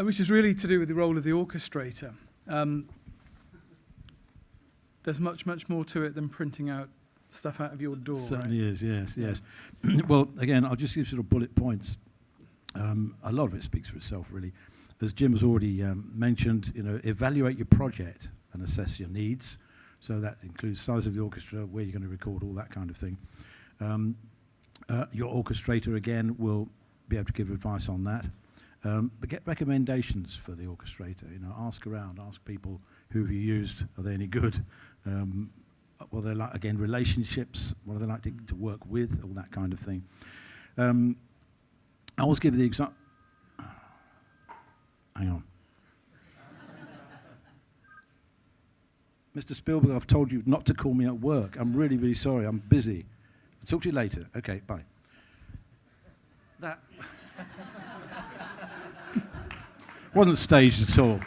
which is really to do with the role of the orchestrator. There's much, much more to it than printing out stuff out of your door. Certainly right? is, yes, yes. Well, again, I'll just give sort of bullet points. A lot of it speaks for itself, really. As Jim has already mentioned, evaluate your project and assess your needs. So that includes size of the orchestra, where you're going to record, all that kind of thing. Your orchestrator, again, will be able to give advice on that. But get recommendations for the orchestrator. Ask around, ask people who have you used. Are they any good? What are they like? Again, relationships. What are they like to work with? All that kind of thing. I always give the example. Hang on. Mr. Spielberg, I've told you not to call me at work. I'm really, really sorry. I'm busy. I'll talk to you later. Okay, bye. That wasn't staged at all.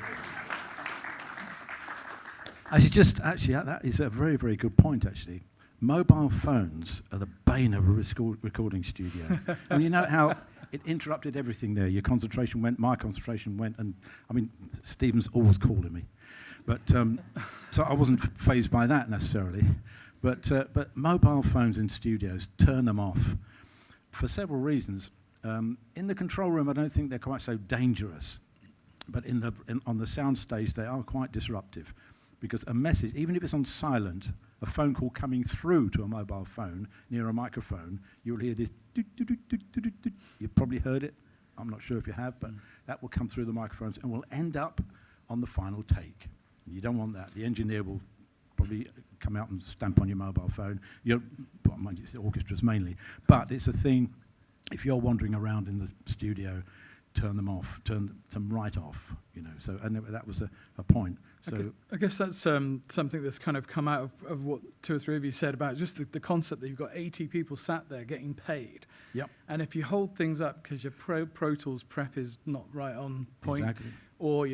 Actually, that is a very, very good point, actually. Mobile phones are the bane of a recording studio. And you know how it interrupted everything there. Your concentration went, my concentration went, and I mean, Stephen's always calling me. But so I wasn't fazed by that necessarily. But mobile phones in studios, turn them off for several reasons. In the control room, I don't think they're quite so dangerous. But on the sound stage, they are quite disruptive. Because a message, even if it's on silent, a phone call coming through to a mobile phone near a microphone, you'll hear this. You've probably heard it. I'm not sure if you have, but that will come through the microphones and will end up on the final take. You don't want that. The engineer will probably come out and stamp on your mobile phone. Mind you, it's the orchestras mainly. But it's a thing, if you're wandering around in the studio, turn them off, turn them right off, So, and that was a point. So I guess that's something that's kind of come out of what two or three of you said about just the concept that you've got 80 people sat there getting paid. Yep. And if you hold things up because your Pro Tools prep is not right on point, exactly. Or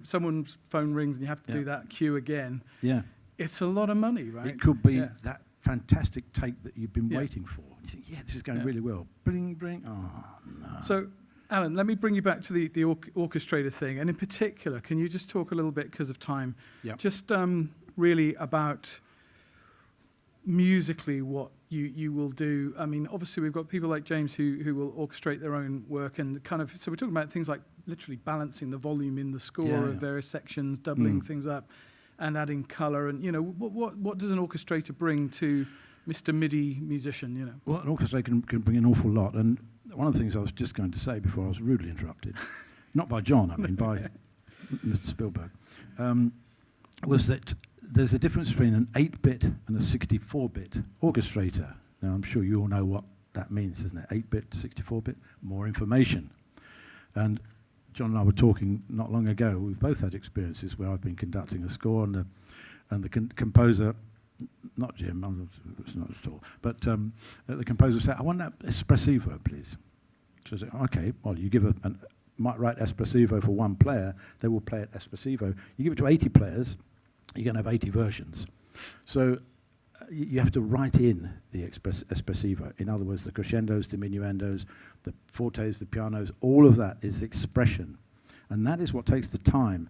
someone's phone rings and you have to do that cue again. Yeah. It's a lot of money, right? It could be that fantastic take that you've been waiting for. You think, this is going really well. Bring, oh, no. So, Alan, let me bring you back to the orchestrator thing. And in particular, can you just talk a little bit, because of time, just really about musically what you will do? I mean, obviously, we've got people like James who will orchestrate their own work. And kind of, so we're talking about things like literally balancing the volume in the score of various sections, doubling things up, and adding colour. And, what does an orchestrator bring to Mr. MIDI musician, Well, an orchestrator can bring an awful lot. And one of the things I was just going to say before I was rudely interrupted, not by John, I mean by Mr. Spielberg, was that there's a difference between an 8-bit and a 64-bit orchestrator. Now, I'm sure you all know what that means, isn't it? 8-bit to 64-bit, more information. And John and I were talking not long ago. We've both had experiences where I've been conducting a score and the composer, not Jim, it's not at all, but the composer said, I want that espressivo, please. So I said, okay, well, you give might write espressivo for one player, they will play it espressivo. You give it to 80 players, you're going to have 80 versions. So you have to write in the espressivo. In other words, the crescendos, diminuendos, the fortes, the pianos, all of that is the expression. And that is what takes the time.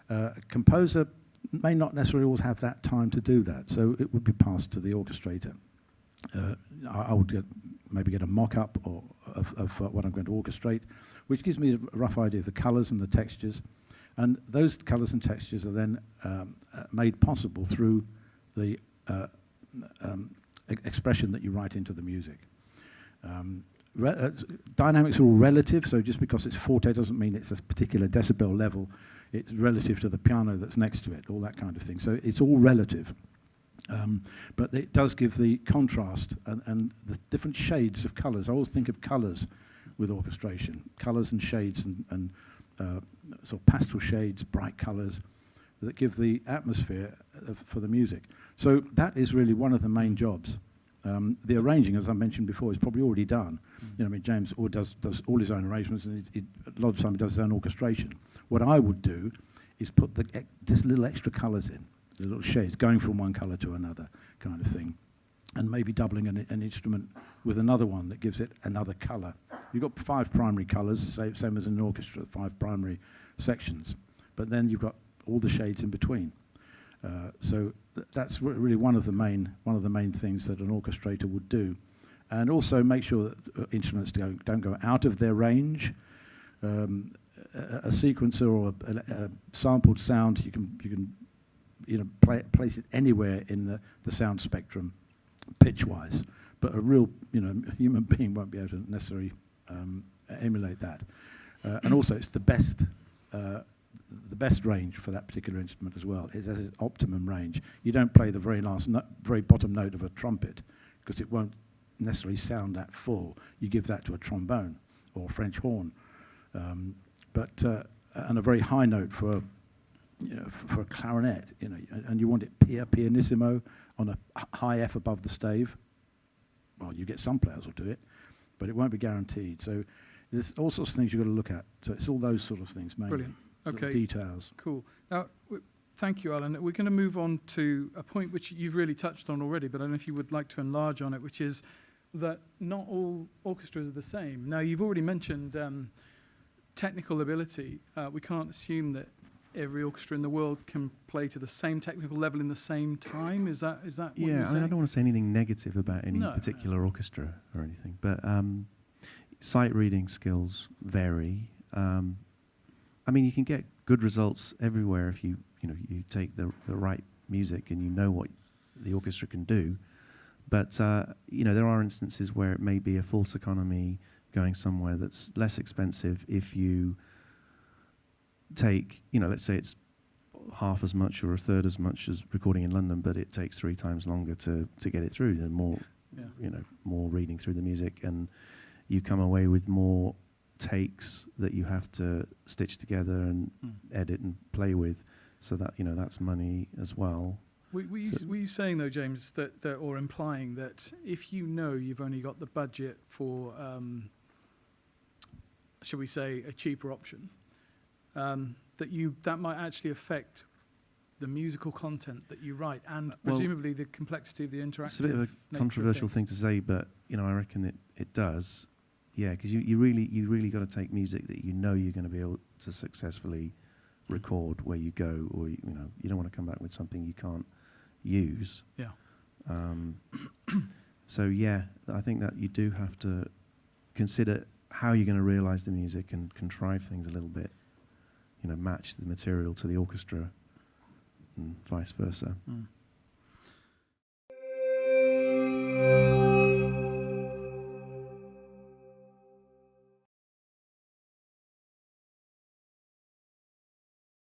A composer may not necessarily always have that time to do that, so it would be passed to the orchestrator. I would maybe get a mock-up of what I'm going to orchestrate, which gives me a rough idea of the colours and the textures. And those colours and textures are then made possible through the expression that you write into the music. Dynamics are all relative, so just because it's forte doesn't mean it's a particular decibel level. It's relative to the piano that's next to it, all that kind of thing. So it's all relative. But it does give the contrast and the different shades of colours. I always think of colours with orchestration, colours and shades and sort of pastel shades, bright colours that give the atmosphere for the music. So that is really one of the main jobs. The arranging, as I mentioned before, is probably already done. I mean, James does all his own arrangements, and a lot of time he does his own orchestration. What I would do is put just little extra colours in, the little shades, going from one colour to another kind of thing, and maybe doubling an instrument with another one that gives it another colour. You've got 5 primary colours, same as in an orchestra, 5 primary sections. But then you've got all the shades in between. So that's really one of the main things that an orchestrator would do. And also make sure that instruments don't go out of their range. A sequencer or a sampled sound, you can place it anywhere in the sound spectrum, pitch-wise. But a real human being won't be able to necessarily emulate that. And also, it's the best range for that particular instrument as well. It has its optimum range. You don't play the very bottom note of a trumpet because it won't necessarily sound that full. You give that to a trombone or a French horn, and a very high note for a clarinet, and you want it pianissimo on a high F above the stave. Well, you get some players will do it, but it won't be guaranteed. So there's all sorts of things you've got to look at. So it's all those sort of things, mainly. Brilliant. Okay. Details. Cool. Now, thank you, Alan. We're going to move on to a point which you've really touched on already, but I don't know if you would like to enlarge on it, which is that not all orchestras are the same. Now, you've already mentioned technical ability. We can't assume that every orchestra in the world can play to the same technical level in the same time. Is that what you're saying? I don't want to say anything negative about any particular orchestra or anything, but sight reading skills vary. I mean, you can get good results everywhere if you take the right music and you know what the orchestra can do. But there are instances where it may be a false economy going somewhere that's less expensive if you take, let's say it's half as much or a third as much as recording in London, but it takes 3 times longer to get it through. And more, more reading through the music, and you come away with more takes that you have to stitch together and edit and play with, so that that's money as well. Were you saying though, James, that or implying that if you've only got the budget for, shall we say, a cheaper option, that might actually affect the musical content that you write and presumably the complexity of the interactive? It's a bit of a controversial thing to say, but I reckon it does. Yeah, because you really got to take music that you're going to be able to successfully record where you go, or you don't want to come back with something you can't use. Yeah. So yeah, I think that you do have to consider how you're going to realise the music and contrive things a little bit. Match the material to the orchestra, and vice versa. Mm.